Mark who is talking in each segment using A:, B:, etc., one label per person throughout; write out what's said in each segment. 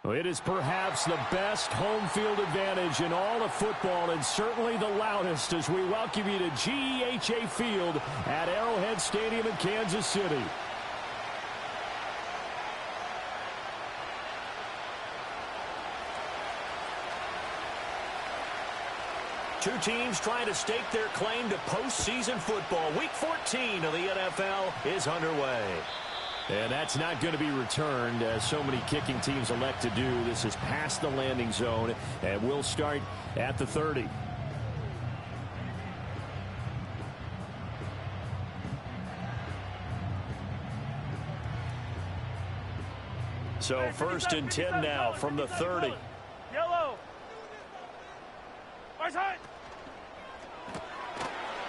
A: Well, it is perhaps the best home field advantage in all of football, and certainly the loudest, as we welcome you to GEHA Field at Arrowhead Stadium in Kansas City. Two teams trying to stake their claim to postseason football. Week 14 of the NFL is underway. And that's not going to be returned, as so many kicking teams elect to do. This is past the landing zone, and we'll start at the 30. So first and 10 now from the 30.
B: Yellow. Right side.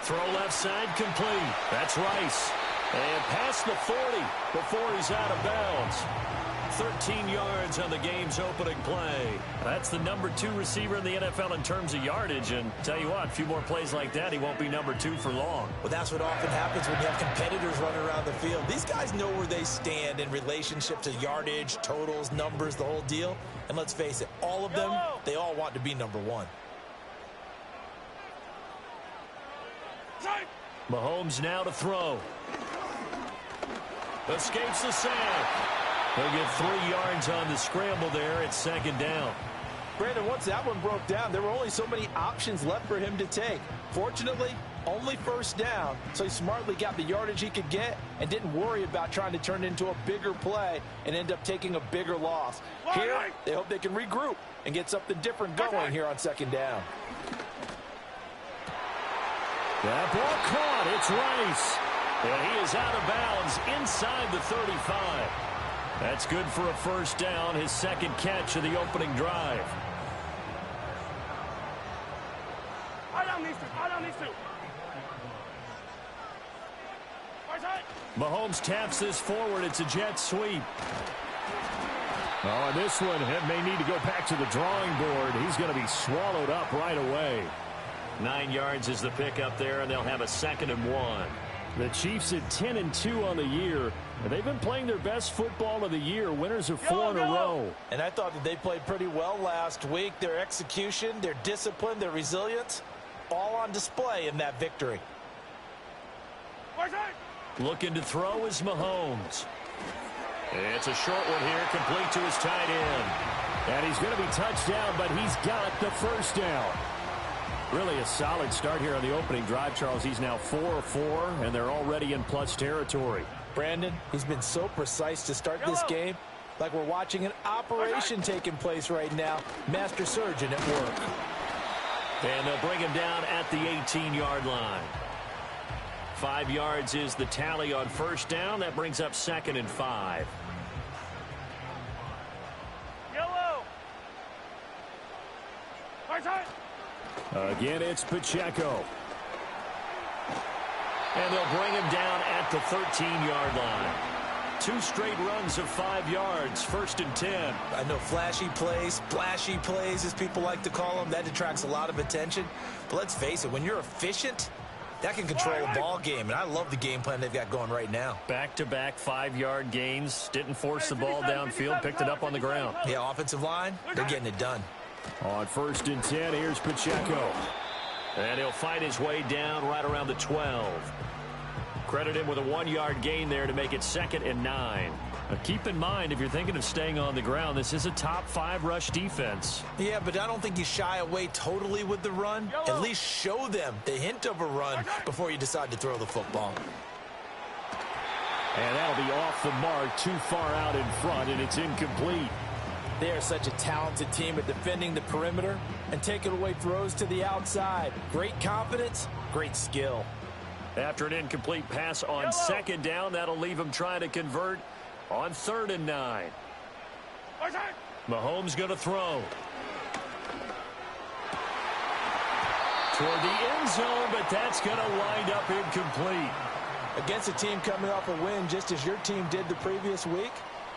A: Throw left side complete. That's Rice. And past the 40 before he's out of bounds. 13 yards on the game's opening play. That's the number 2 receiver in the NFL in terms of yardage. And tell you what, a few more plays like that, he won't be number 2 for long.
C: Well, that's what often happens when you have competitors running around the field. These guys know where they stand in relationship to yardage, totals, numbers, the whole deal. And let's face it, all of them, they all want to be number 1.
A: Mahomes now to throw. Escapes the sack. He'll get 3 yards on the scramble there at second down.
D: Brandon, once that one broke down, there were only so many options left for him to take. Fortunately, only first down, so he smartly got the yardage he could get and didn't worry about trying to turn it into a bigger play and end up taking a bigger loss. Here, they hope they can regroup and get something different going here on second down.
A: That ball caught. It's Rice. And he is out of bounds inside the 35. That's good for a first down, his second catch of the opening drive.
B: I don't need to.
A: Mahomes taps this forward. It's a jet sweep. Oh, and this one may need to go back to the drawing board. He's going to be swallowed up right away. 9 yards is the pickup there, and they'll have a 2nd and 1. The Chiefs at 10-2 on the year. And they've been playing their best football of the year. Winners of 4 in a row.
D: And I thought that they played pretty well last week. Their execution, their discipline, their resilience, all on display in that victory.
A: Looking to throw is Mahomes. It's a short one here, complete to his tight end. And he's going to be touched down, but he's got the first down. Really a solid start here on the opening drive, Charles. He's now 4 of 4, and they're already in plus territory.
D: Brandon, he's been so precise to start this game, like we're watching an operation taking place right now. Master surgeon at work.
A: And they'll bring him down at the 18-yard line. 5 yards is the tally on first down. That brings up 2nd and 5.
B: Yellow. Right side.
A: Again, it's Pacheco. And they'll bring him down at the 13-yard line. 2 straight runs of 5 yards, 1st and 10.
C: I know flashy plays, splashy plays, as people like to call them, that attracts a lot of attention. But let's face it, when you're efficient, that can control a ball game. And I love the game plan they've got going right now.
A: Back-to-back 5-yard gains. Didn't force the ball downfield, picked it up on the ground.
C: Yeah, offensive line, they're getting it done.
A: On 1st and 10, here's Pacheco. And he'll fight his way down right around the 12. Credit him with a 1-yard gain there to make it 2nd and 9. Now keep in mind, if you're thinking of staying on the ground, this is a top 5 rush defense.
C: Yeah, but I don't think you shy away totally with the run. At least show them the hint of a run before you decide to throw the football.
A: And that'll be off the mark, too far out in front, and it's incomplete.
D: They are such a talented team at defending the perimeter and taking away throws to the outside. Great confidence, great skill.
A: After an incomplete pass on 2nd down, that'll leave him trying to convert on 3rd and 9. Mahomes going to throw. Toward the end zone, but that's going to wind up incomplete.
D: Against a team coming off a win just as your team did the previous week,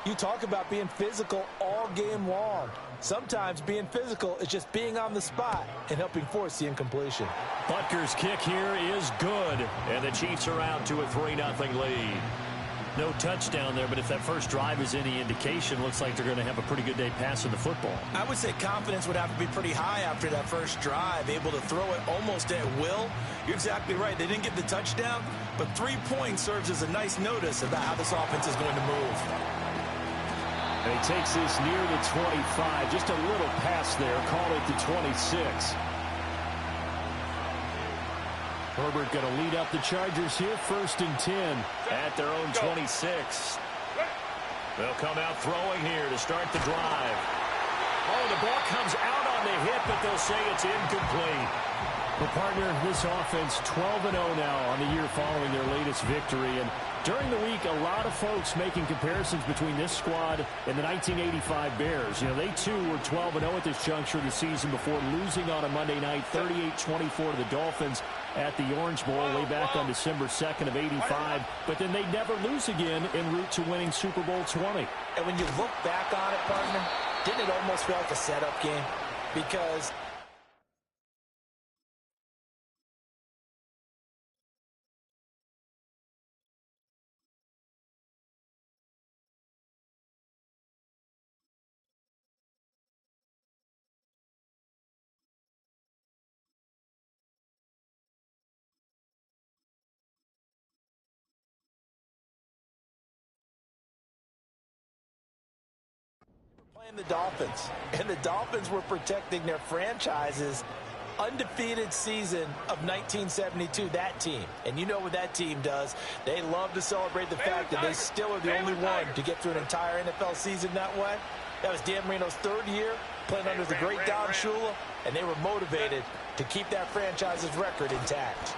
D: you talk about being physical all game long. Sometimes being physical is just being on the spot and helping force the incompletion.
A: Butker's kick here is good, and the Chiefs are out to a 3-0 lead. No touchdown there, but if that first drive is any indication, looks like they're going to have a pretty good day passing the football.
C: I would say confidence would have to be pretty high after that first drive, able to throw it almost at will. You're exactly right. They didn't get the touchdown, but 3 points serves as a nice notice about how this offense is going to move.
A: And he takes this near the 25, just a little pass there, call it the 26. Herbert going to lead up the Chargers here, 1st and 10 at their own 26. They'll come out throwing here to start the drive. Oh, the ball comes out on the hit, but they'll say it's incomplete. Well, partner, this offense 12-0 now on the year following their latest victory. And during the week, a lot of folks making comparisons between this squad and the 1985 Bears. You know, they too were 12-0 at this juncture of the season before losing on a Monday night, 38-24 to the Dolphins at the Orange Bowl way back on December 2nd of 85. But then they never lose again en route to winning Super Bowl 20.
C: And when you look back on it, partner, didn't it almost feel like a setup game? Because playing the Dolphins, and the Dolphins were protecting their franchise's undefeated season of 1972, that team. And you know what that team does. They love to celebrate the fact that they still are the only one to get through an entire NFL season that way. That was Dan Marino's 3rd year playing under the great Don Shula, and they were motivated to keep that franchise's record intact.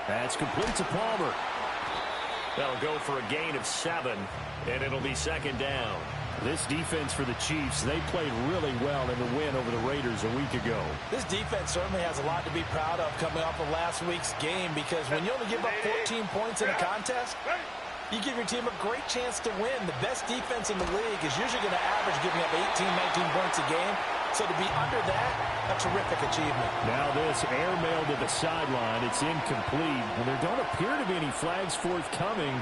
A: That's complete to Palmer. That'll go for a gain of 7, and it'll be 2nd down. This defense for the Chiefs, they played really well in the win over the Raiders a week ago.
C: This defense certainly has a lot to be proud of coming off of last week's game, because when you only give up 14 points in a contest, you give your team a great chance to win. The best defense in the league is usually going to average giving up 18, 19 points a game. So to be under that, a terrific achievement.
A: Now this airmail to the sideline. It's incomplete. And there don't appear to be any flags forthcoming.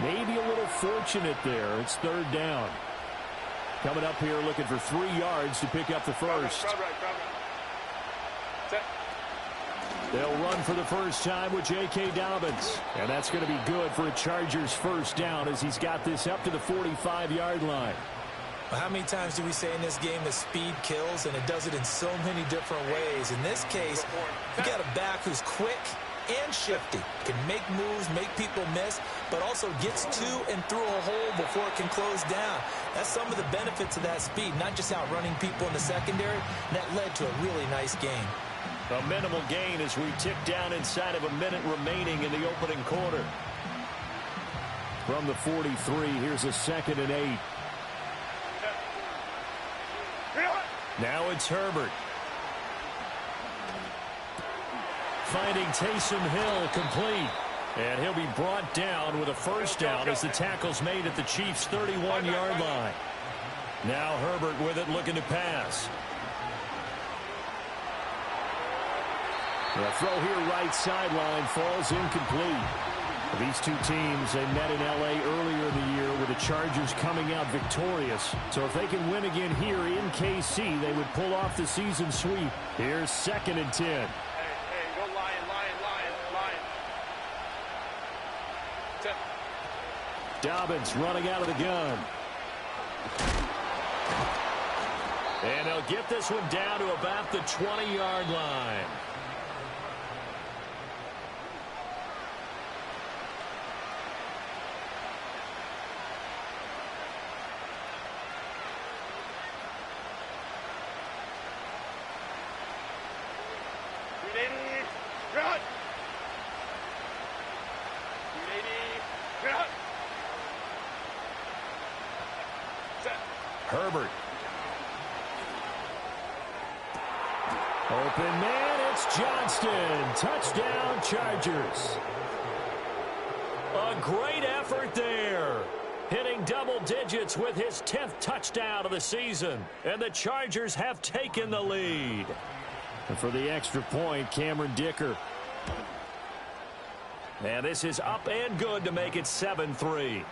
A: Maybe a little fortunate there. It's 3rd down. Coming up here looking for 3 yards to pick up the first. They'll run for the first time with J.K. Dobbins. And that's going to be good for a Chargers first down as he's got this up to the 45-yard line.
C: Well, how many times do we say in this game that speed kills, and it does it in so many different ways? In this case, you got a back who's quick and shifty, can make moves, make people miss, but also gets to and through a hole before it can close down. That's some of the benefits of that speed, not just outrunning people in the secondary. That led to a really nice game.
A: A minimal gain as we tick down inside of a minute remaining in the opening quarter. From the 43, here's a 2nd and 8. Now it's Herbert. Finding Taysom Hill complete. And he'll be brought down with a first down as the tackle's made at the Chiefs' 31-yard line. Now Herbert with it, looking to pass. The throw here right sideline falls incomplete. These two teams, they met in L.A. earlier in the year with the Chargers coming out victorious. So if they can win again here in KC, they would pull off the season sweep. Here's 2nd and 10.
B: Hey, go Lion.
A: Dobbins running out of the gun. And they'll get this one down to about the 20-yard line. Herbert. Open man, it's Johnston. Touchdown, Chargers. A great effort there. Hitting double digits with his 10th touchdown of the season. And the Chargers have taken the lead. And for the extra point, Cameron Dicker. And this is up and good to make it 7-3.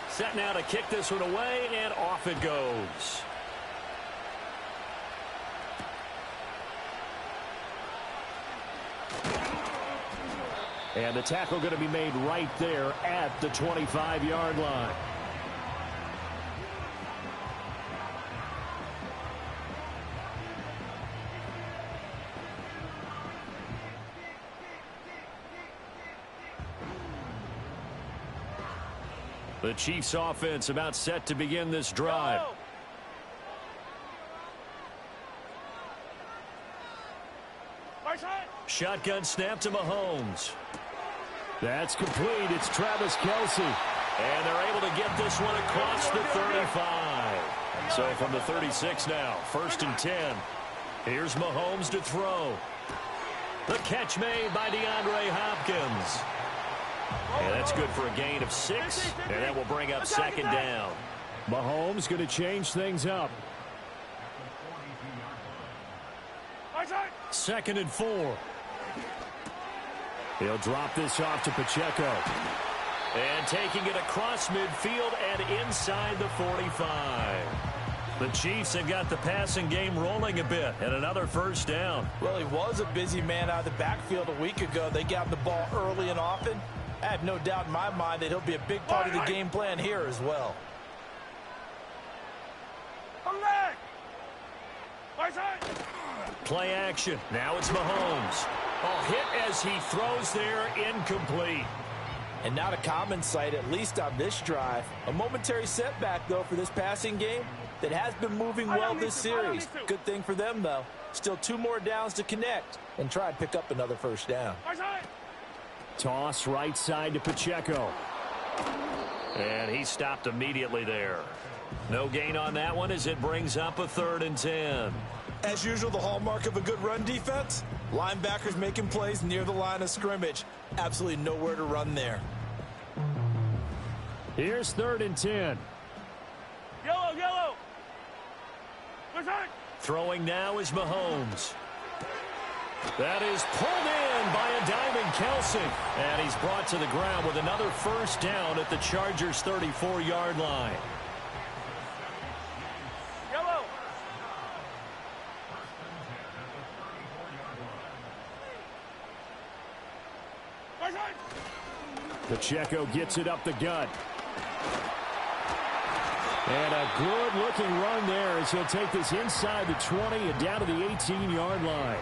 A: Set now to kick this one away, and off it goes. And the tackle going to be made right there at the 25-yard line. The Chiefs offense about set to begin this drive. Shotgun snap to Mahomes. That's complete. It's Travis Kelce. And they're able to get this one across the 35. So from the 36 now, 1st and 10. Here's Mahomes to throw. The catch made by DeAndre Hopkins. And that's good for a gain of 6, and that will bring up 2nd down. Mahomes going to change things up. 2nd and 4. He'll drop this off to Pacheco. And taking it across midfield and inside the 45. The Chiefs have got the passing game rolling a bit, and another 1st down.
C: Well, he was a busy man out of the backfield a week ago. They got the ball early and often. I have no doubt in my mind that he'll be a big part of the game plan here as well.
A: Play action. Now it's Mahomes. Oh, hit as he throws there, incomplete.
C: And not a common sight, at least on this drive. A momentary setback, though, for this passing game that has been moving well this series. Good thing for them, though. Still 2 more downs to connect and try and pick up another 1st down.
A: Toss right side to Pacheco. And he stopped immediately there. No gain on that one as it brings up a 3rd and 10.
C: As usual, the hallmark of a good run defense, linebackers making plays near the line of scrimmage. Absolutely nowhere to run there.
A: Here's 3rd and 10.
B: Yellow.
A: Throwing now is Mahomes. That is pulled in by a diving Kelce. And he's brought to the ground with another 1st down at the Chargers' 34-yard line.
B: Yellow.
A: Pacheco gets it up the gut. And a good-looking run there as he'll take this inside the 20 and down to the 18-yard line.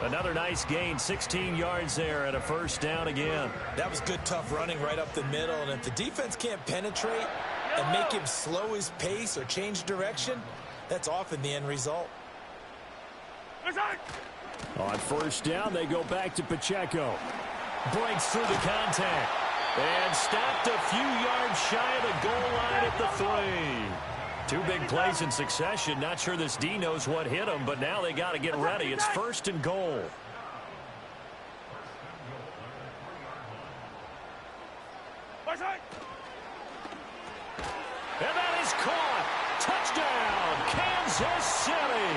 A: Another nice gain, 16 yards there and a 1st down again.
C: That was good, tough running right up the middle. And if the defense can't penetrate and make him slow his pace or change direction, that's often the end result.
A: On 1st down, they go back to Pacheco. Breaks through the contact. And stopped a few yards shy of the goal line at the 3. 2 big plays in succession. Not sure this D knows what hit him, but now they got to get ready. It's 1st and goal. And that is caught. Touchdown, Kansas City.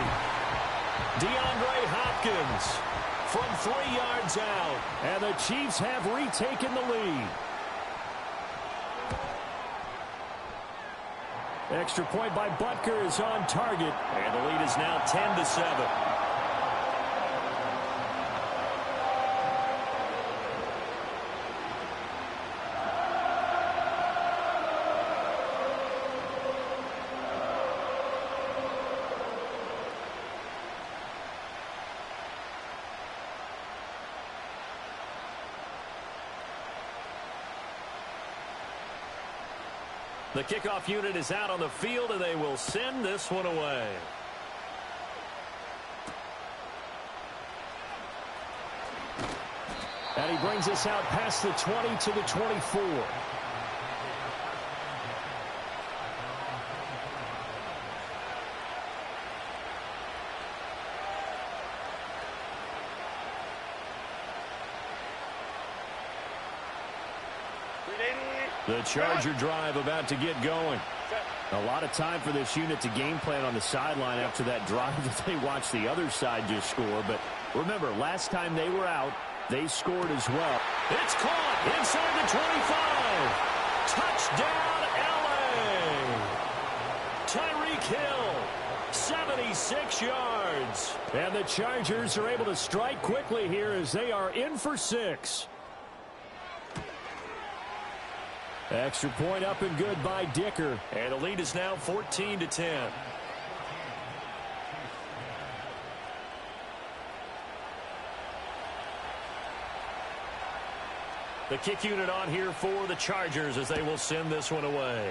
A: DeAndre Hopkins from 3 yards out. And the Chiefs have retaken the lead. Extra point by Butker is on target. And the lead is now 10-7. The kickoff unit is out on the field, and they will send this one away. And he brings us out past the 20 to the 24. The Charger drive about to get going. A lot of time for this unit to game plan on the sideline after that drive that they watched the other side just score. But remember, last time they were out, they scored as well. It's caught inside the 25. Touchdown, L.A. Tyreek Hill, 76 yards. And the Chargers are able to strike quickly here as they are in for 6. Extra point up and good by Dicker. And the lead is now 14-10. The kick unit on here for the Chargers as they will send this one away.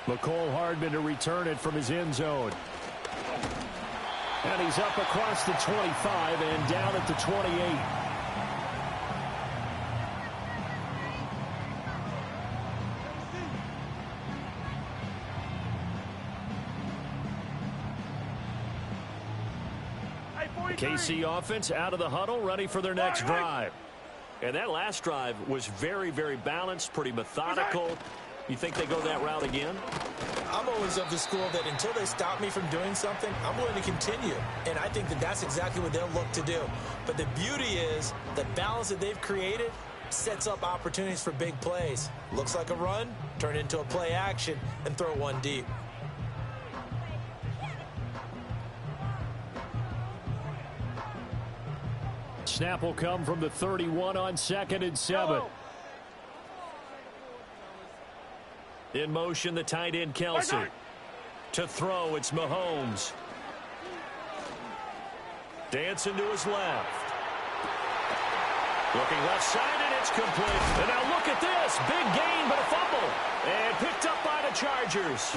A: McCole Hardman to return it from his end zone. And he's up across the 25 and down at the 28. KC offense out of the huddle, ready for their next drive. And that last drive was very, very balanced, pretty methodical. You think they go that route again?
C: I'm always of the school that until they stop me from doing something, I'm willing to continue. And I think that that's exactly what they'll look to do. But the beauty is the balance that they've created sets up opportunities for big plays. Looks like a run, turn it into a play action, and throw one deep.
A: Snap will come from the 31 on 2nd and 7. In motion, the tight end, Kelsey. To throw, it's Mahomes. Dancing to his left. Looking left side, and it's complete. And now look at this. Big gain, but a fumble. And picked up by the Chargers.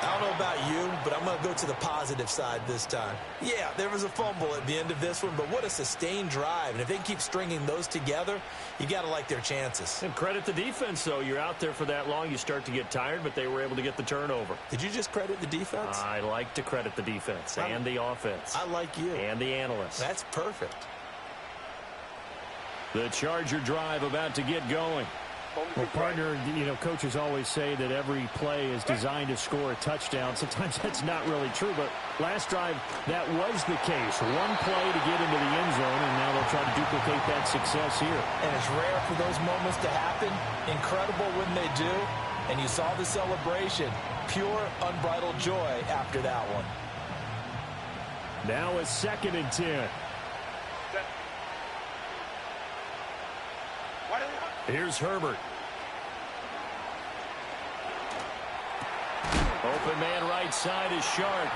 C: I don't know about you, but I'm going to go to the positive side this time. Yeah, there was a fumble at the end of this one, but what a sustained drive. And if they keep stringing those together, you got to like their chances.
A: And credit the defense, though. You're out there for that long, you start to get tired, but they were able to get the turnover.
C: Did you just credit the defense?
A: I like to credit the defense and the offense.
C: I like you.
A: And the analysts.
C: That's perfect.
A: The Charger drive about to get going. Well, partner, you know, coaches always say that every play is designed to score a touchdown. Sometimes that's not really true, but last drive, that was the case. One play to get into the end zone, and now they'll try to duplicate that success here.
C: And it's rare for those moments to happen. Incredible when they do. And you saw the celebration. Pure, unbridled joy after that one.
A: Now it's 2nd and 10. Here's Herbert. Open man right side is Shark.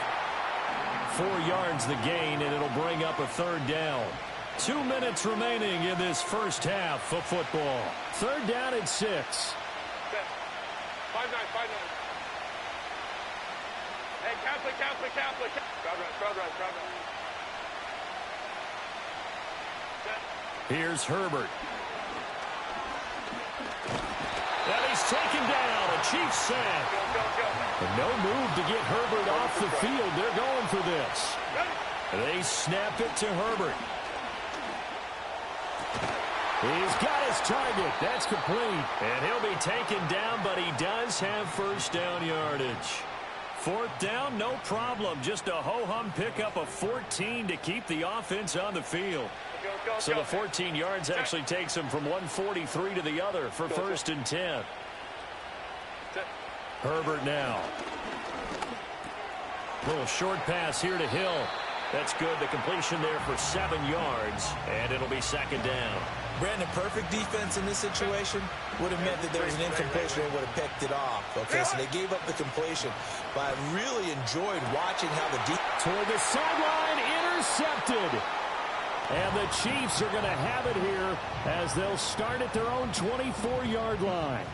A: 4 yards the gain, and it'll bring up a 3rd down. 2 minutes remaining in this first half of football. 3rd down and 6. 5-9, 5-9.
B: Hey, Catholic. Crowd run.
A: Here's Herbert. And he's taken down. A Chiefs sack. Go. No move to get Herbert off the field. They're going for this. They snap it to Herbert. He's got his target. That's complete. And he'll be taken down, but he does have first down yardage. 4th down, no problem. Just a ho-hum pickup of 14 to keep the offense on the field. So the 14 yards actually takes him from 143 to the other for 1st and 10. Herbert now. Little short pass here to Hill. That's good. The completion there for 7 yards, and it'll be 2nd down.
C: Brandon, perfect defense in this situation would have meant that there was an incompletion and would have picked it off. Okay, so they gave up the completion, but I really enjoyed watching how the defense...
A: Toward the sideline, intercepted. And the Chiefs are going to have it here as they'll start at their own 24-yard line.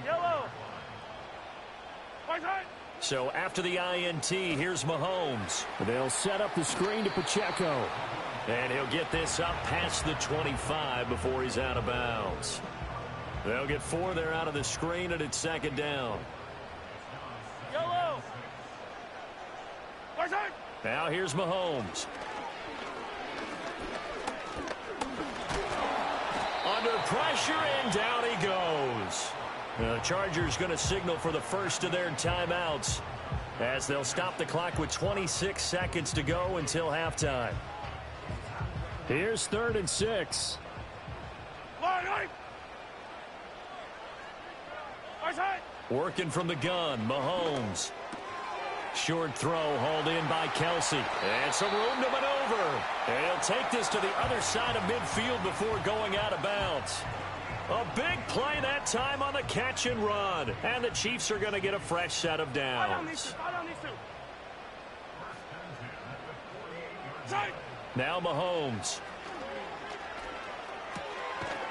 B: Yellow.
A: So after the INT, here's Mahomes. They'll set up the screen to Pacheco. And he'll get this up past the 25 before he's out of bounds. They'll get 4 there out of the screen, and it's 2nd down.
B: Yellow.
A: Now here's Mahomes. Under pressure, and down he goes. The Chargers going to signal for the first of their timeouts as they'll stop the clock with 26 seconds to go until halftime. Here's 3rd and 6. Working from the gun, Mahomes. Short throw hauled in by Kelsey. And some room to maneuver. And he'll take this to the other side of midfield before going out of bounds. A big play that time on the catch and run. And the Chiefs are going to get a fresh set of downs. Now Mahomes.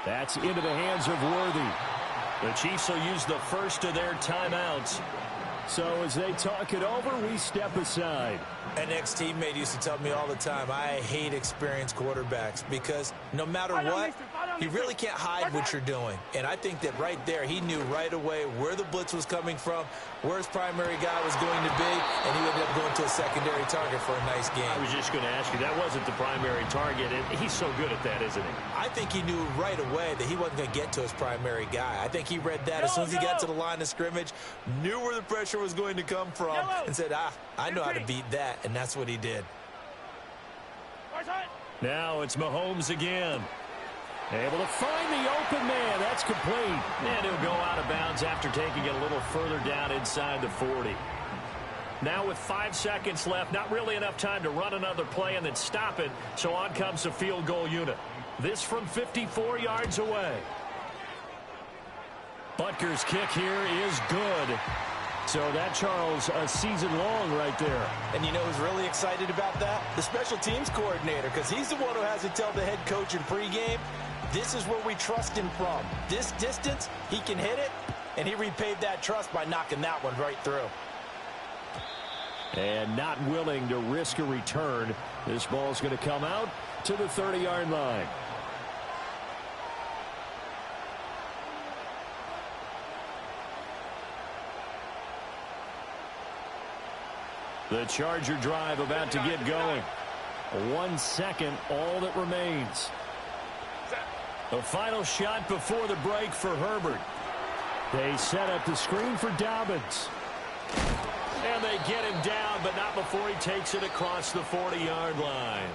A: That's into the hands of Worthy. The Chiefs will use the first of their timeouts. So as they talk it over, we step aside.
C: An ex-teammate used to tell me all the time, I hate experienced quarterbacks because no matter what, you really can't hide what you're doing. And I think that right there, he knew right away where the blitz was coming from, where his primary guy was going to be, and he ended up going to a secondary target for a nice game.
A: I was just going to ask you, that wasn't the primary target, and he's so good at that, isn't he?
C: I think he knew right away that he wasn't going to get to his primary guy. I think he read that as soon as he got to the line of scrimmage, knew where the pressure was going to come from, and said, I know how to beat that, and that's what he did.
A: Now it's Mahomes again. Able to find the open man. That's complete. And he'll go out of bounds after taking it a little further down inside the 40. Now with 5 seconds left, not really enough time to run another play and then stop it. So on comes the field goal unit. This from 54 yards away. Butker's kick here is good. So that, Charles, a season long right there.
C: And you know who's really excited about that? The special teams coordinator, because he's the one who has to tell the head coach in pregame, this is where we trust him from. This distance, he can hit it, and he repaid that trust by knocking that one right through.
A: And not willing to risk a return. This ball's going to come out to the 30-yard line. The Charger drive about to get going. 1 second, all that remains. The final shot before the break for Herbert. They set up the screen for Dobbins. And they get him down, but not before he takes it across the 40-yard line.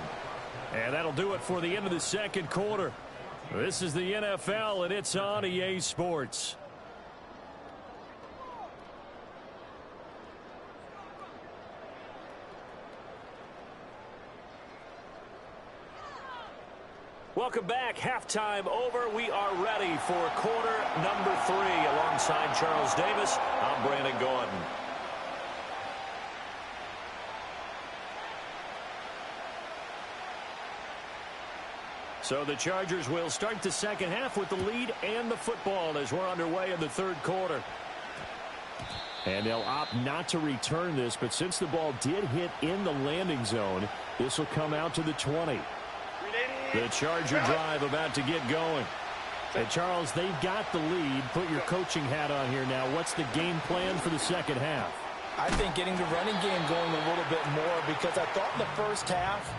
A: And that'll do it for the end of the second quarter. This is the NFL, and it's on EA Sports. Welcome back. Halftime over. We are ready for quarter number 3. Alongside Charles Davis, I'm Brandon Gordon. So the Chargers will start the second half with the lead and the football as we're underway in the third quarter. And they'll opt not to return this, but since the ball did hit in the landing zone, this will come out to the 20. The Charger drive about to get going. And Charles, they've got the lead. Put your coaching hat on here now. What's the game plan for the second half?
C: I think getting the running game going a little bit more, because I thought in the first half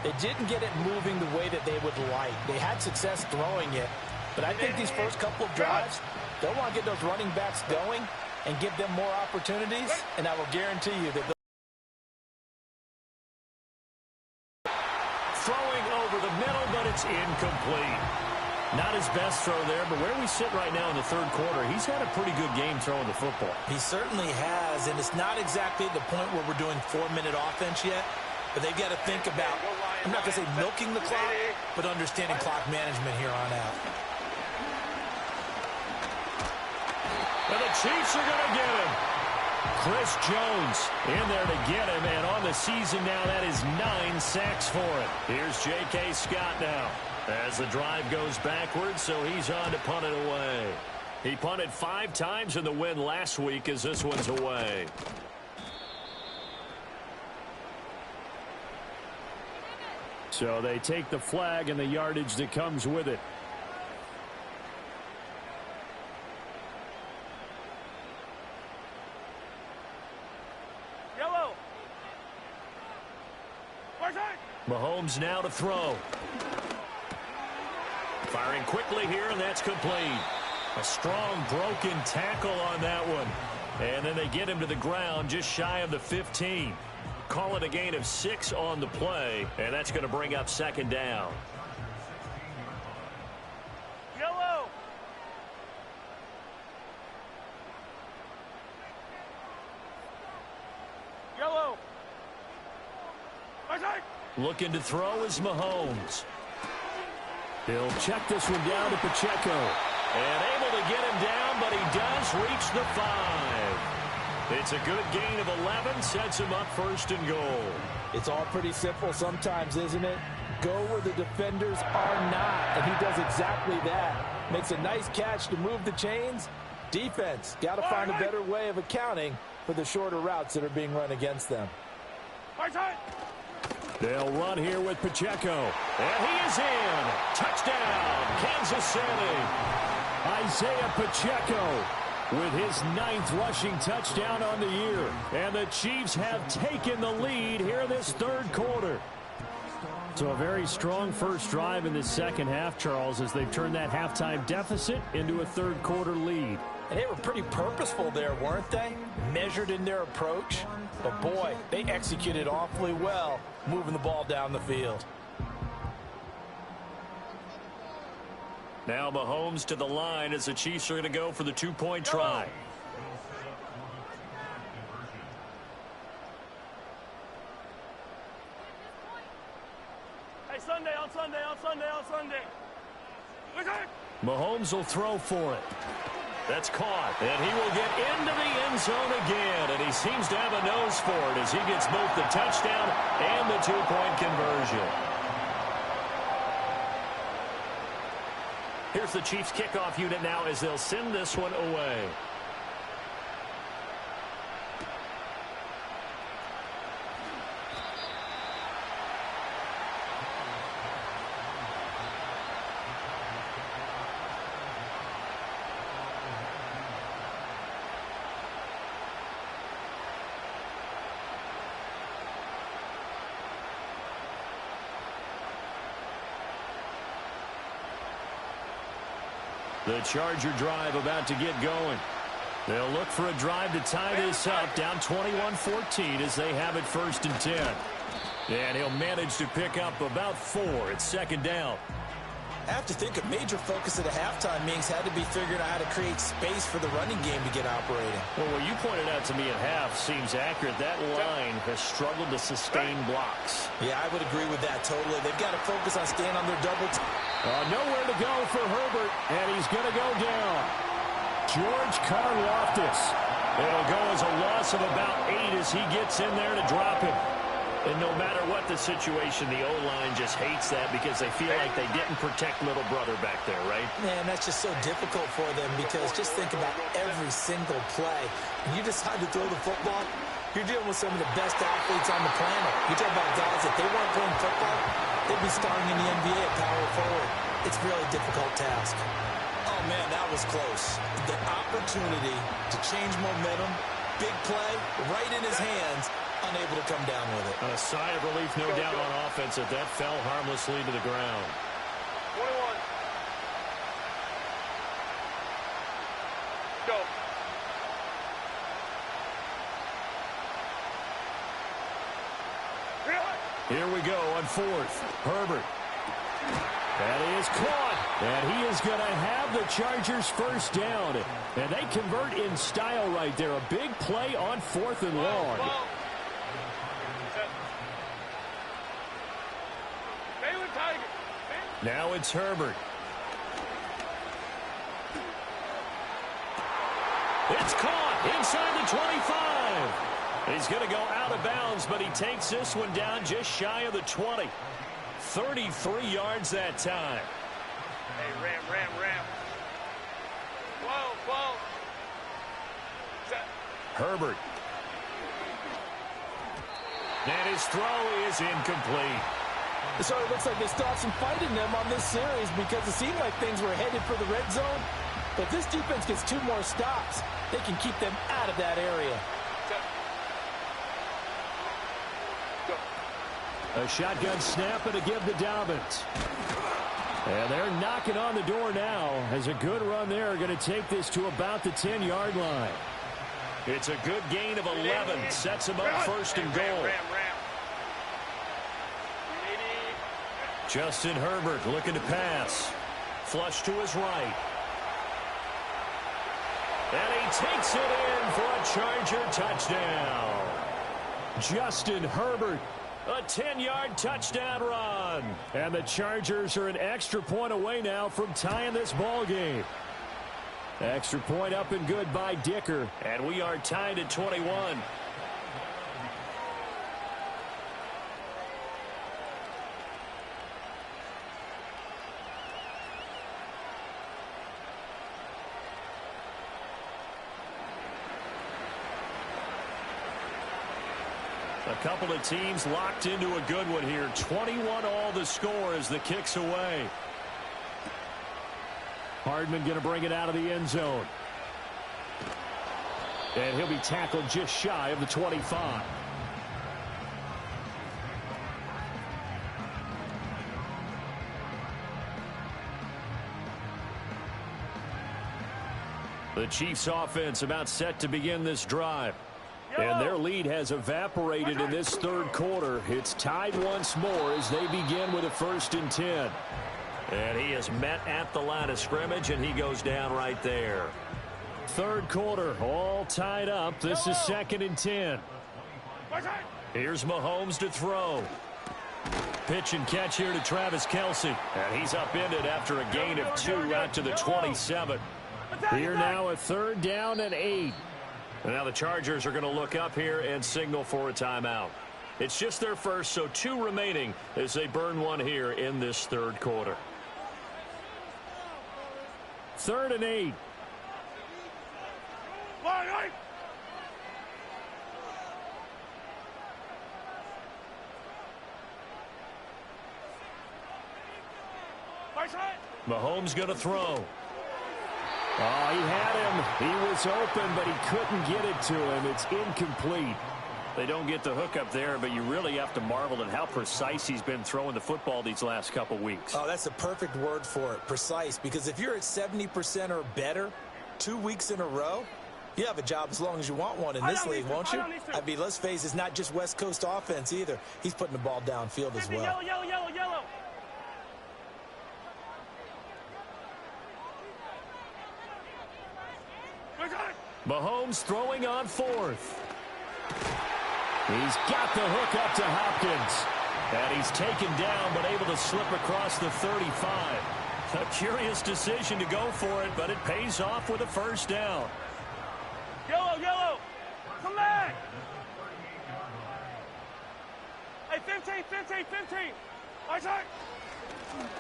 C: they didn't get it moving the way that they would like. They had success throwing it, but I think these first couple of drives, they'll want to get those running backs going and give them more opportunities, and I will guarantee you that
A: throwing over the middle, but it's incomplete. Not his best throw there, but where we sit right now in the third quarter, he's had a pretty good game throwing the football.
C: He certainly has, and it's not exactly the point where we're doing 4-minute offense yet, but they've got to think about, I'm not going to say milking the clock, but understanding clock management here on out.
A: And the Chiefs are going to get him. Chris Jones in there to get him, and on the season now, that is 9 sacks for it. Here's J.K. Scott now as the drive goes backwards, so he's on to punt it away. He punted 5 times in the win last week as this one's away. So they take the flag and the yardage that comes with it. Mahomes now to throw. Firing quickly here, and that's complete. A strong broken tackle on that one. And then they get him to the ground just shy of the 15. Call it a gain of 6 on the play, and that's going to bring up second down.
B: Yellow. Yellow.
A: Looking to throw is Mahomes. He'll check this one down to Pacheco. And able to get him down, but he does reach the 5. It's a good gain of 11, sets him up first and goal.
D: It's all pretty simple sometimes, isn't it? Go where the defenders are not, and he does exactly that. Makes a nice catch to move the chains. Defense got to find a better way of accounting for the shorter routes that are being run against them.
A: They'll run here with Pacheco. And he is in. Touchdown, Kansas City. Isaiah Pacheco with his 9th rushing touchdown on the year. And the Chiefs have taken the lead here in this third quarter. So a very strong first drive in the second half, Charles, as they've turned that halftime deficit into a third quarter lead.
C: And they were pretty purposeful there, weren't they? Measured in their approach. But boy, they executed awfully well, moving the ball down the field.
A: Now Mahomes to the line as the Chiefs are going to go for the 2-point try.
B: Hey, Sunday, on Sunday, on Sunday, on Sunday.
A: Mahomes will throw for it. That's caught, and he will get into the end zone again, and he seems to have a nose for it as he gets both the touchdown and the 2-point conversion. Here's the Chiefs kickoff unit now as they'll send this one away. The Charger drive about to get going. They'll look for a drive to tie this up, down 21-14 as they have it 1st and 10. And he'll manage to pick up about 4 at second down.
C: I have to think a major focus at the halftime meetings had to be figuring out how to create space for the running game to get operating.
A: Well, what you pointed out to me at half seems accurate. That line has struggled to sustain blocks.
C: Yeah, I would agree with that totally. They've got to focus on staying on their double.
A: Nowhere to go for Herbert, and he's going to go down. George Karlaftis. It'll go as a loss of about 8 as he gets in there to drop him. And no matter what the situation, the O-line just hates that because they feel like they didn't protect little brother back there, right?
C: Man, that's just so difficult for them because just think about every single play. When you decide to throw the football, you're dealing with some of the best athletes on the planet. You talk about guys, if they weren't playing football, they'd be starring in the NBA at power forward. It's a really difficult task. Oh, man, that was close. The opportunity to change momentum, big play, right in his hands, unable to come down with it.
A: A sigh of relief, no doubt, on offense that fell harmlessly to the ground.
B: 21. Go.
A: Here we go on 4th. Herbert. That is caught. And he is going to have the Chargers first down. And they convert in style right there. A big play on 4th and long. Now it's Herbert. It's caught inside the 25. He's going to go out of bounds, but he takes this one down just shy of the 20. 33 yards that time.
B: Hey, ram. Whoa. Set.
A: Herbert. And his throw is incomplete.
D: So it looks like they stopped some fight in them on this series because it seemed like things were headed for the red zone. But if this defense gets 2 more stops, they can keep them out of that area.
A: A shotgun snap and a give to Dobbins. And they're knocking on the door now as a good run there. Going to take this to about the 10-yard line. It's a good gain of 11. Sets him up first and goal. Justin Herbert looking to pass. Flush to his right. And he takes it in for a Charger touchdown. Justin Herbert, a 10-yard touchdown run. And the Chargers are an extra point away now from tying this ball game. Extra point up and good by Dicker. And we are tied at 21. A couple of teams locked into a good one here. 21 all the score as the kick's away. Hardman going to bring it out of the end zone. And he'll be tackled just shy of the 25. The Chiefs offense about set to begin this drive. And their lead has evaporated in this third quarter. It's tied once more as they begin with a 1st and 10. And he is met at the line of scrimmage, and he goes down right there. Third quarter, all tied up. This is 2nd and 10. Here's Mahomes to throw. Pitch and catch here to Travis Kelce. And he's upended after a gain of 2 out to the 27. Here now a 3rd down and 8. And now the Chargers are going to look up here and signal for a timeout. It's just their first, so 2 remaining as they burn one here in this third quarter. 3rd and 8. Mahomes going to throw. Oh, he had him. He was open, but he couldn't get it to him. It's incomplete. They don't get the hook up there, but you really have to marvel at how precise he's been throwing the football these last couple weeks.
C: Oh, that's a perfect word for it, precise, because if you're at 70% or better 2 weeks in a row, you have a job as long as you want one in this league, won't you? I mean, let's face it, it's not just West Coast offense either. He's putting the ball downfield as well.
B: Yellow, yellow, yellow, yellow.
A: Mahomes throwing on 4th. He's got the hook up to Hopkins. And he's taken down, but able to slip across the 35. A curious decision to go for it, but it pays off with a 1st down.
B: Yellow, yellow. Come back. Hey, 15, 15, 15. Right side.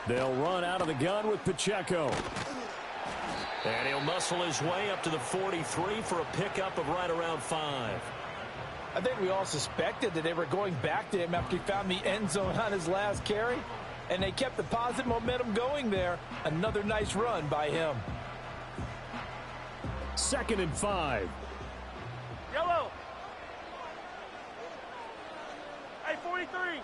A: They'll run out of the gun with Pacheco. And he'll muscle his way up to the 43 for a pickup of right around 5.
D: I think we all suspected that they were going back to him after he found the end zone on his last carry. And they kept the positive momentum going there. Another nice run by him.
A: 2nd and 5.
B: Yellow. Hey, 43.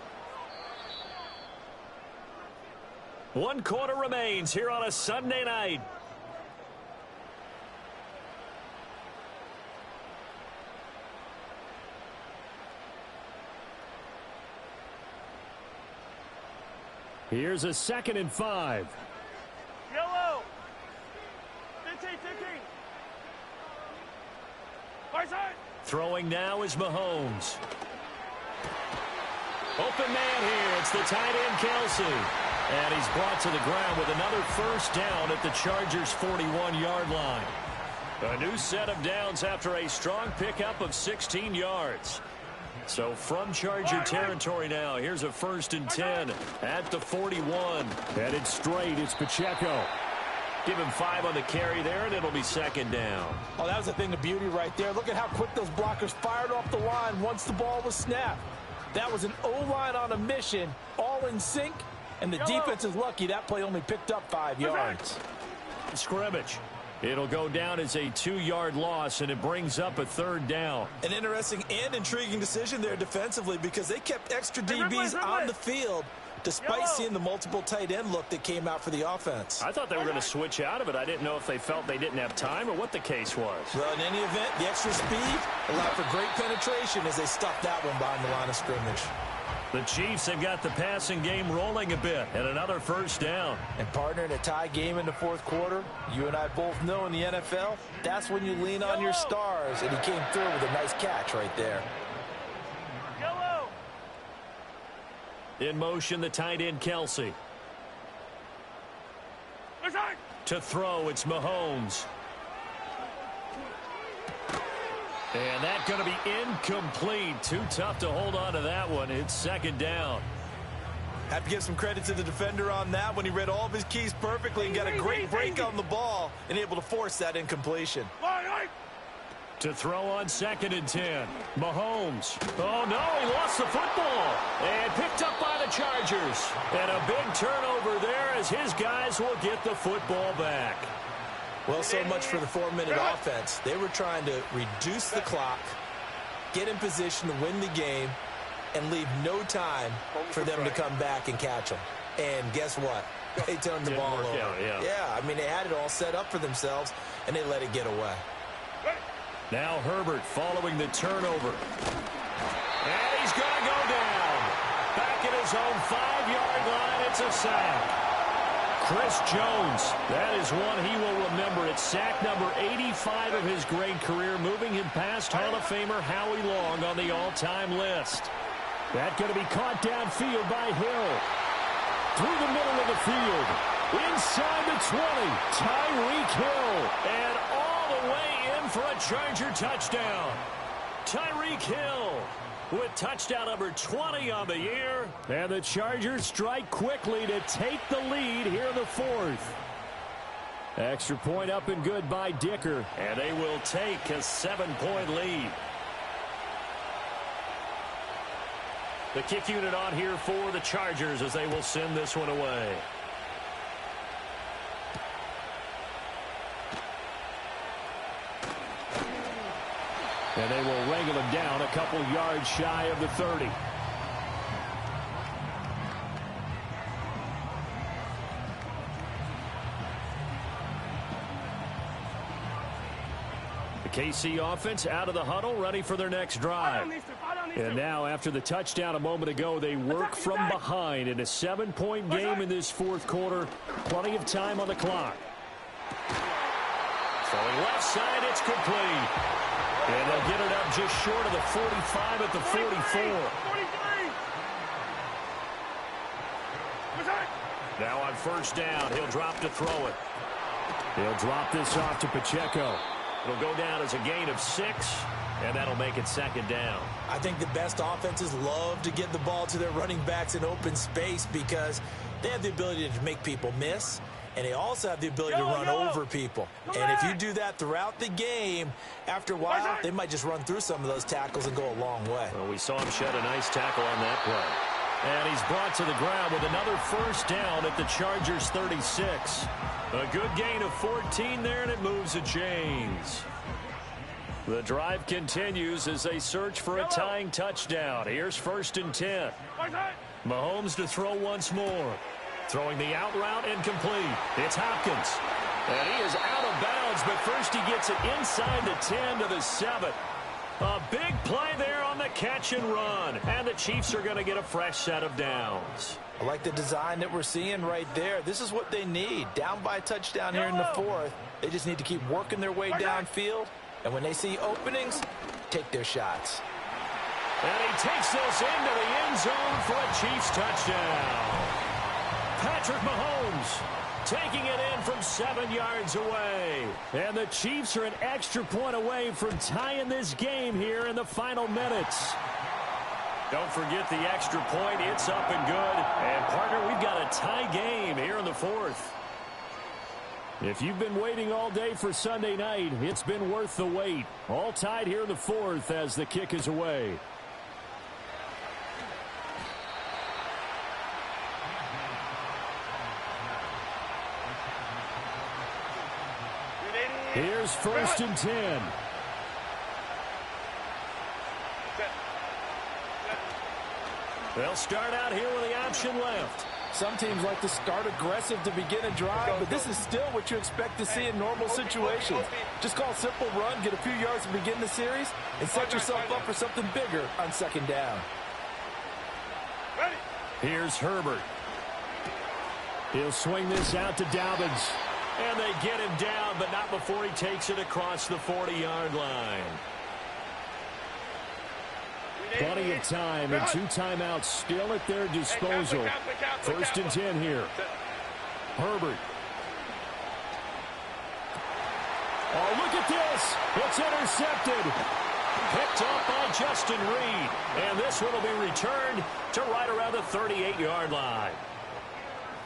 A: 1 quarter remains here on a Sunday night. Here's a 2nd and 5.
B: Yellow. 15, 15. Right side.
A: Throwing now is Mahomes. Open man here. It's the tight end, Kelce. And he's brought to the ground with another 1st down at the Chargers' 41-yard line. A new set of downs after a strong pickup of 16 yards. So from Charger territory now, here's a 1st and 10 at the 41. Headed straight, it's Pacheco. Give him 5 on the carry there, and it'll be 2nd down.
C: Oh, that was a thing of beauty right there. Look at how quick those blockers fired off the line once the ball was snapped. That was an O-line on a mission, all in sync, and the defense is lucky that play only picked up 5 yards.
A: Scrimmage. It'll go down as a 2-yard loss, and it brings up a 3rd down.
C: An interesting and intriguing decision there defensively because they kept extra DBs on the field, despite seeing the multiple tight end look that came out for the offense.
A: I thought they were going to switch out of it. I didn't know if they felt they didn't have time or what the case was.
C: Well, in any event, the extra speed allowed for great penetration as they stuffed that one behind the line of scrimmage.
A: The Chiefs have got the passing game rolling a bit, and another first down.
C: And partner, in a tie game in the fourth quarter, you and I both know in the NFL, that's when you lean on your stars, and he came through with a nice catch right there.
B: Yellow.
A: In motion, the tight end, Kelsey. To throw, it's Mahomes. And that's going to be incomplete. Too tough to hold on to that one. It's second down.
C: Have to give some credit to the defender on that when he read all of his keys perfectly and got a great break on the ball and able to force that incompletion.
A: To throw on 2nd and 10. Mahomes. Oh, no, he lost the football. And picked up by the Chargers. And a big turnover there as his guys will get the football back.
C: Well, so much for the 4-minute offense. They were trying to reduce the clock, get in position to win the game, and leave no time for them to come back and catch them. And guess what? They turned the ball over. Yeah, I mean, they had it all set up for themselves, and they let it get away.
A: Now Herbert following the turnover. And he's going to go down. Back at his own 5-yard line, it's a sack. Chris Jones, that is one he will remember. It's sack number 85 of his great career, moving him past Hall of Famer Howie Long on the all-time list. That going to be caught downfield by Hill. Through the middle of the field. Inside the 20. Tyreek Hill. And all the way in for a Charger touchdown. Tyreek Hill with touchdown number 20 on the year. And the Chargers strike quickly to take the lead here in the fourth. Extra point up and good by Dicker. And they will take a 7-point lead. The kick unit on here for the Chargers as they will send this one away. And they will wrangle him down a couple yards shy of the 30. The KC offense out of the huddle, ready for their next drive. And now, after the touchdown a moment ago, they work from behind in a 7-point game in this fourth quarter. Plenty of time on the clock. Throwing left side, it's complete. And they'll get it up just short of the 45 at the 44. Now on first down, he'll drop to throw it. He'll drop this off to Pacheco. It'll go down as a gain of 6, and that'll make it second down.
C: I think the best offenses love to get the ball to their running backs in open space because they have the ability to make people miss, and they also have the ability to run over people. And if you do that throughout the game, after a while, they might just run through some of those tackles and go a long way.
A: Well, we saw him shed a nice tackle on that play. And he's brought to the ground with another first down at the Chargers 36. A good gain of 14 there, and it moves the chains. The drive continues as they search for a tying touchdown. Here's 1st and 10. Mahomes to throw once more. Throwing the out route incomplete. It's Hopkins. And he is out of bounds, but first he gets it inside the 10 to the 7. A big play there on the catch and run. And the Chiefs are going to get a fresh set of downs.
C: I like the design that we're seeing right there. This is what they need. Down by a touchdown here in the fourth. They just need to keep working their way downfield. And when they see openings, take their shots.
A: And he takes this into the end zone for a Chiefs touchdown. Patrick Mahomes taking it in from 7 yards away. And the Chiefs are an extra point away from tying this game here in the final minutes. Don't forget the extra point. It's up and good. And, partner, we've got a tie game here in the fourth. If you've been waiting all day for Sunday night, it's been worth the wait. All tied here in the fourth as the kick is away. Here's 1st and 10. They'll start out here with the option left.
D: Some teams like to start aggressive to begin a drive, but this is still what you expect to see in normal situations. Just call a simple run, get a few yards to begin the series, and set yourself up for something bigger on second down.
A: Here's Herbert. He'll swing this out to Dobbins. And they get him down, but not before he takes it across the 40-yard line. Plenty of time and 2 timeouts still at their disposal. First and 10 here. Herbert. Oh, look at this. It's intercepted. Picked up by Justin Reed. And this one will be returned to right around the 38-yard line.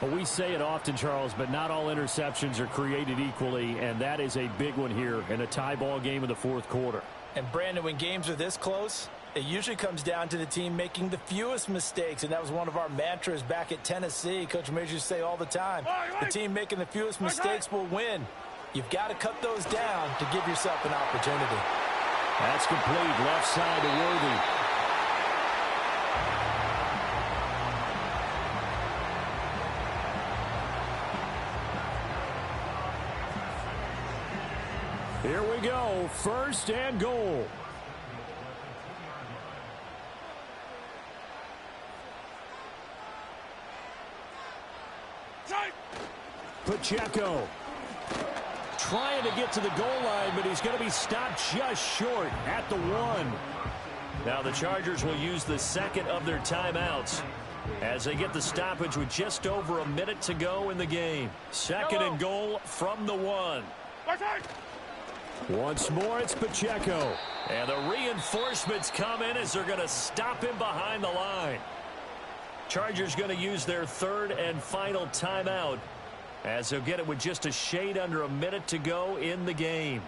E: Well, we say it often, Charles, but not all interceptions are created equally, and that is a big one here in a tie ball game in the fourth quarter.
C: And, Brandon, when games are this close, it usually comes down to the team making the fewest mistakes, and that was one of our mantras back at Tennessee. Coach Majors used to say all the time, the team making the fewest mistakes will win. You've got to cut those down to give yourself an opportunity.
E: That's complete. Left side to Worthy.
A: Here we go. First and goal. Pacheco trying to get to the goal line, but he's going to be stopped just short at the 1. Now the Chargers will use the second of their timeouts as they get the stoppage with just over a minute to go in the game. Second and goal from the 1. Once more, it's Pacheco. And the reinforcements come in as they're going to stop him behind the line. Chargers going to use their third and final timeout as they'll get it with just a shade under a minute to go in the game.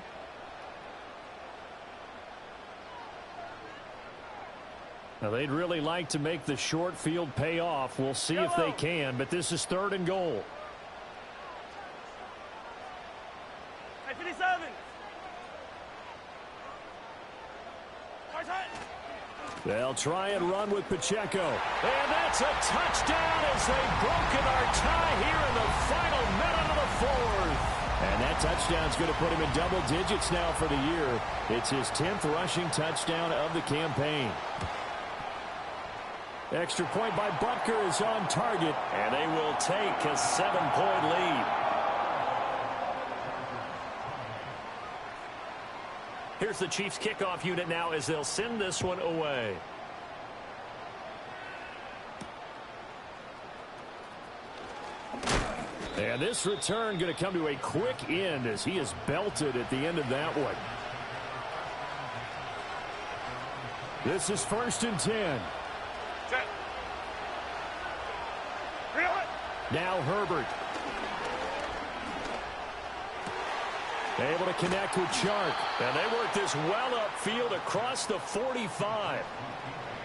E: Now, they'd really like to make the short field pay off. We'll see if they can, but this is third and goal.
B: 57.
A: They'll try and run with Pacheco. And that's a touchdown as they've broken our tie here in the final minute of the fourth.
E: And that touchdown's going to put him in double digits now for the year. It's his 10th rushing touchdown of the campaign.
A: Extra point by Butker is on target, and they will take a 7-point lead. Here's the Chiefs kickoff unit now as they'll send this one away.
E: And this return going to come to a quick end as he is belted at the end of that one.
A: This is first and 10.
B: Set. Reel it.
A: Now Herbert. Able to connect with Chark. And they work this well upfield across the 45.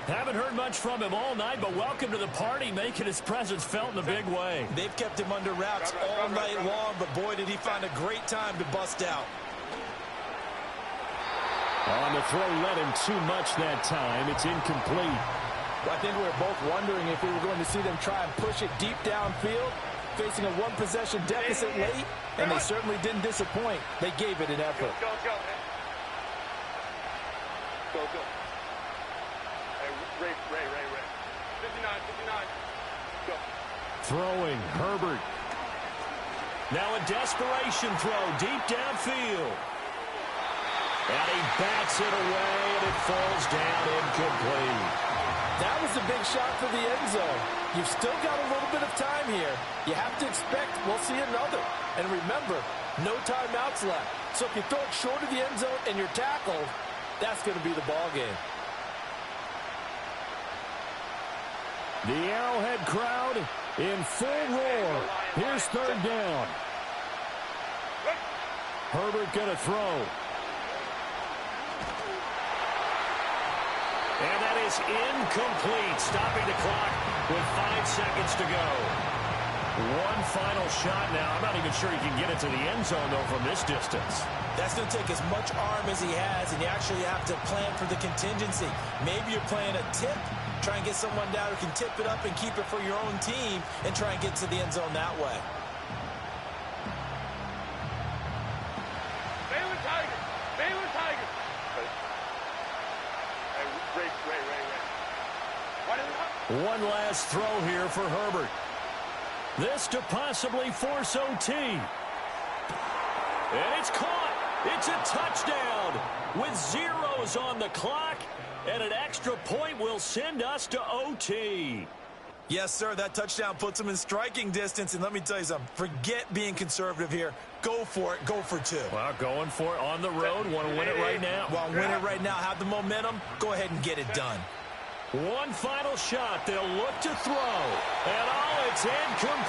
A: Haven't heard much from him all night, but welcome to the party, making his presence felt in a big way.
C: They've kept him under wraps all night long, but boy, did he find a great time to bust out.
E: On the throw, led him too much that time. It's incomplete.
D: Well, I think we were both wondering if we were going to see them try and push it deep downfield, facing a one-possession deficit late, and they certainly didn't disappoint. They gave it an effort.
B: Go, go, man. Go, go. Hey, Ray. 59. Go.
A: Throwing, Herbert. Now a desperation throw deep downfield. And he bats it away, and it falls down incomplete.
D: That was a big shot for the end zone. You've still got a little bit of time here. You have to expect we'll see another. And remember, no timeouts left. So if you throw it short of the end zone and you're tackled, that's going to be the ball game.
A: The Arrowhead crowd in full roar. Here's third down. Herbert going to throw. And that is incomplete, stopping the clock with 5 seconds to go. One final shot now. I'm not even sure he can get it to the end zone, though, from this distance.
C: That's going to take as much arm as he has, and you actually have to plan for the contingency. Maybe you're playing a tip Try and get someone down who can tip it up and keep it for your own team and try and get to the end zone that way.
B: Baylor Tigers. Baylor Tigers. Hey, Ray. Why did
A: One last throw here for Herbert. This to possibly force OT. And it's caught. It's a touchdown with zeros on the clock. And an extra point will send us to OT.
C: Yes, sir, that touchdown puts them in striking distance. And let me tell you something. Forget being conservative here. Go for it. Go for two.
A: Well, going for it on the road. Want to win it right now.
C: Well, win it right now. Have the momentum. Go ahead and get it done.
A: One final shot. They'll look to throw. And it's incomplete.